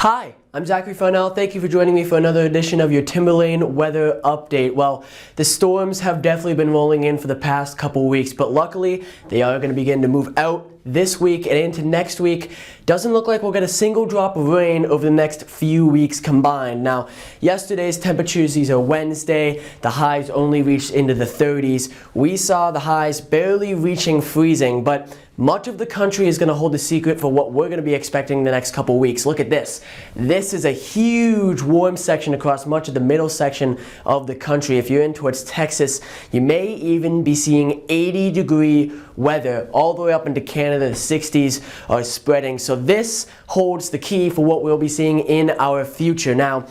Hi, I'm Zachary Farnell. Thank you for joining me for another edition of your Timberlane weather update. Well, the storms have definitely been rolling in for the past couple weeks, but luckily they are going to begin to move out this week and into next week. Doesn't look like we'll get a single drop of rain over the next few weeks combined. Now, yesterday's temperatures, these are Wednesday, the highs only reached into the 30s. We saw the highs barely reaching freezing, but much of the country is going to hold the secret for what we're going to be expecting the next couple weeks. Look at this. This is a huge warm section across much of the middle section of the country. If you're in towards Texas, you may even be seeing 80-degree weather all the way up into Canada. The 60s are spreading. So this holds the key for what we'll be seeing in our future. Now,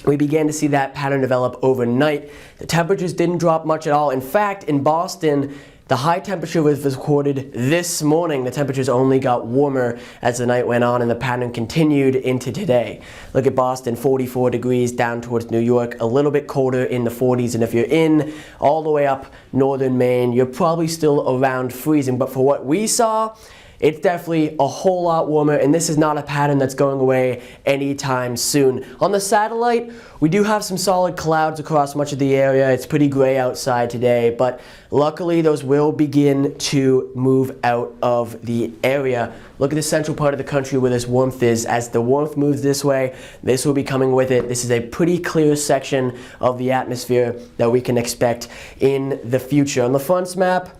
we began to see that pattern develop overnight. The temperatures didn't drop much at all. In fact, in Boston, the high temperature was recorded this morning. The temperatures only got warmer as the night went on and the pattern continued into today. Look at Boston, 44 degrees down towards New York, a little bit colder in the 40s. And if you're in all the way up northern Maine, you're probably still around freezing. But for what we saw, it's definitely a whole lot warmer, and this is not a pattern that's going away anytime soon. On the satellite, we do have some solid clouds across much of the area. It's pretty gray outside today, but luckily those will begin to move out of the area. Look at the central part of the country where this warmth is. As the warmth moves this way, this will be coming with it. This is a pretty clear section of the atmosphere that we can expect in the future. On the fronts map,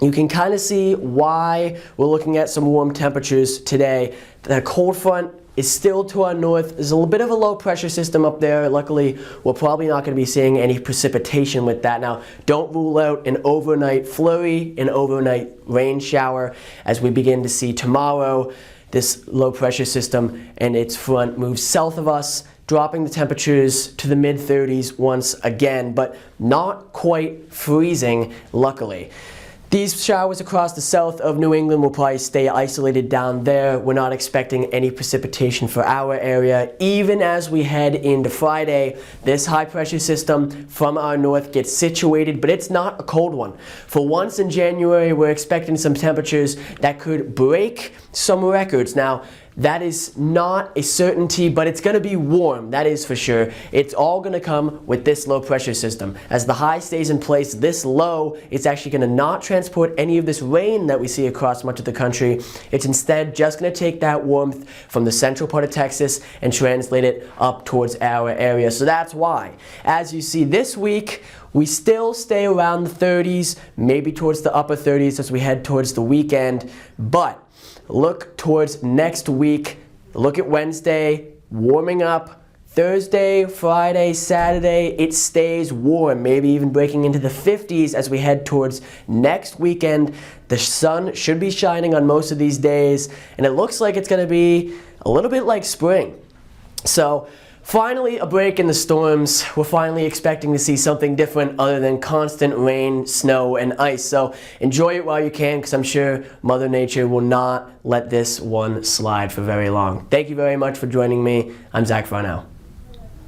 you can kind of see why we're looking at some warm temperatures today. The cold front is still to our north. There's a little bit of a low pressure system up there. Luckily, we're probably not going to be seeing any precipitation with that. Now, don't rule out an overnight flurry, an overnight rain shower as we begin to see tomorrow this low pressure system and its front move south of us, dropping the temperatures to the mid-30s once again, but not quite freezing, luckily. These showers across the south of New England will probably stay isolated down there. We're not expecting any precipitation for our area. Even as we head into Friday, this high pressure system from our north gets situated, but it's not a cold one. For once in January, we're expecting some temperatures that could break some records. Now, that is not a certainty, but it's going to be warm, that is for sure. It's all going to come with this low pressure system. As the high stays in place this low, it's actually going to not transport any of this rain that we see across much of the country. It's instead just going to take that warmth from the central part of Texas and translate it up towards our area. So that's why, as you see this week, we still stay around the 30s, maybe towards the upper 30s as we head towards the weekend, but look towards next week. Look at Wednesday, warming up. Thursday, Friday, Saturday, it stays warm, maybe even breaking into the 50s as we head towards next weekend. The sun should be shining on most of these days, and it looks like it's going to be a little bit like spring. So, finally, a break in the storms. We're finally expecting to see something different other than constant rain, snow, and ice. So enjoy it while you can, because I'm sure Mother Nature will not let this one slide for very long. Thank you very much for joining me. I'm Zach Farnell.